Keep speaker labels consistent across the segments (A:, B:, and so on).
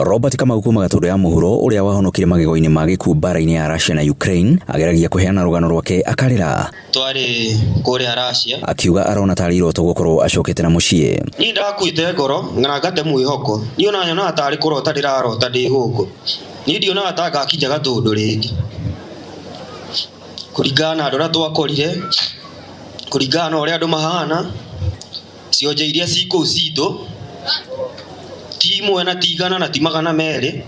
A: Robert Kamau kuma Gatũndũ ya mũhuro uria wahonokire magego-ini ma gĩkuũ mbara-ini ya Russia na Ukraine ageragia kuheana rũgano rwake akarĩra.
B: Twari kũrĩa Russia
A: Akiuga arona tarĩ iroto gũkorwo acokete na mũciĩ.
B: Ni ndakuite ngoro ngana ngate mwĩhoko. Ni ona nyona tarĩ kũrota ndirarota ndĩ gũkũ. Ni ndiona ta ngakinya Gatũndũ rĩngĩ. Kũringana andũ arĩa twakorire, kũringana na ũrĩa andũ mahana, cionje iria ciĩ kũu citũ ti imwe na tigana na ti magana merĩ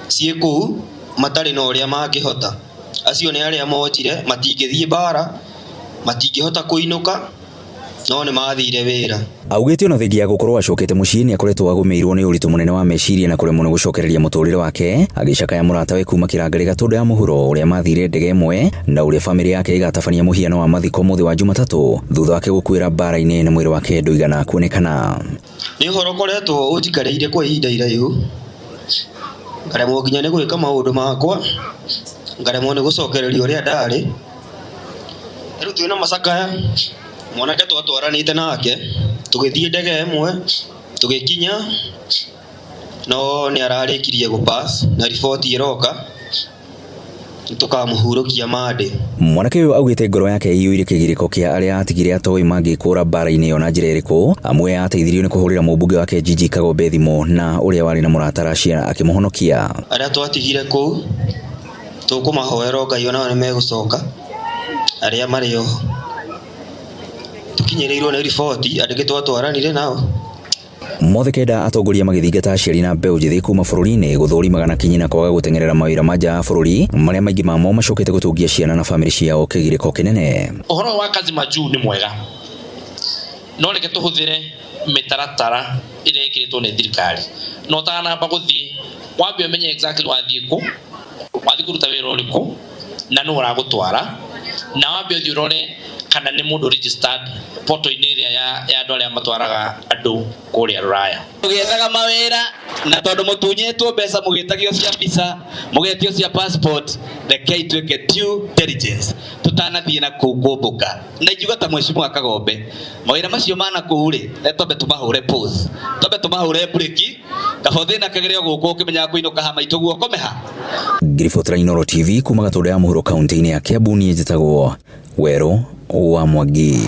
B: ciĩ kũu matarĩ na ũrĩa mangĩhota. Acio nĩ arĩa mojire matingĩthiĩ mbara, matingĩhota kũinũka, no nĩ mathire wĩra.
A: Augĩte ona thengia gũkorwo acokete mũciĩ nĩ akoretwo agũmĩirwo nĩ ũritũ mũnene wa meciria na kũremwo nĩ gũcokereria mũtũrĩre wake, agĩcakaya mũratawe kuma kĩrangĩrĩ Gatũndũ ya mũhuro ũrĩa mathire ndege ĩmwe na ũrĩa famĩlĩ yake ĩgatabania mũhiano wa mathiko mũthĩ wa Jumatatũ thutha wake gũkuĩra mbara-inĩ na mwĩrĩ wake ndũigana kuonekana.
B: Nĩ ũhoro ũkoretwo ũnjikarĩire kwa ihinda iraihu, ngaremwo nginya nĩ gwĩka maũndũ makwa, ngaremwo nĩ gũcokereria ũrĩa ndarĩ. Rĩu twĩna macakaya, mwanake twatwaranĩte nake tũgĩthiĩ ndege ĩmwe tũgĩkinya, no nĩ ararĩkirie gũpass na riboti ĩroka tukamũhurũkia Monday.
A: Mwanake ũyũ augĩte ngoro yake ĩiyũire kĩgirĩko kĩa arĩa atigire atoĩ mangĩkũra mbara-inĩ ĩyo na njĩra ĩrĩkũ, amwe ateithirio nĩ kũhũrĩra mũmbunge wake Gigi Kagombe thimũ na ũrĩa warĩ na mũrata Russia akĩmũhonokia.
B: Arĩa twatigire kũu tũkũmahoera Ngai onao nĩ megũcoka, arĩa marĩ o tukinyĩrĩirwo nĩ riboti andĩke twatwaranire nao.
A: Mothe kenda atongoria magĩthingata aciari na mbeũ njĩthĩ kuma bũrũri-inĩ gũthũrimaga na kinyi na kwaga gũteng'erera mawĩra ma nja ya bũrũri marĩa maingĩ mamo macokete gũtũngia ciana na famĩlĩ ciao kĩgirĩko kĩnene.
C: Ũhoro wa kazi majuu nĩ mwega, no reke tũhũthĩre mĩtaratara ĩrĩa ĩkĩrĩtwo nĩ thirikari. No ũtanamba gũthiĩ wambe ũmenye exactly wathiĩ kũ, wathiĩ kũruta wĩra ũrĩkũ na nũ ũragũtwara, na wambe ũthiĩ ũrore kana nĩ mũndũ registered portal-inĩ ĩrĩa ya andũ arĩa matwaraga andũ kũrĩa Rũraya. Mũgĩethaga mawĩra na tondũ mũtunyĩtwo mbeca mũgĩtagio cia visa, mũgetio cia passport, rekei twĩke due diligence tũtanathiĩ na kũu kũmbũka. Na ingiuga ta Mheshimiwa Kagombe, mawĩra macio mana kũu rĩ, twambe tũmahũre pause, twambe tũmahũre breki, kaba thĩna kĩgerio gũkũ ũkĩmenyaga kũinũka hama itũ guoko meha.
A: Ngiribotera Inooro TV kuma Gatũndũ ya mũhuro kaunti-inĩ ya Kiambu, niĩ njĩtagwo Werũ wa Mwangi.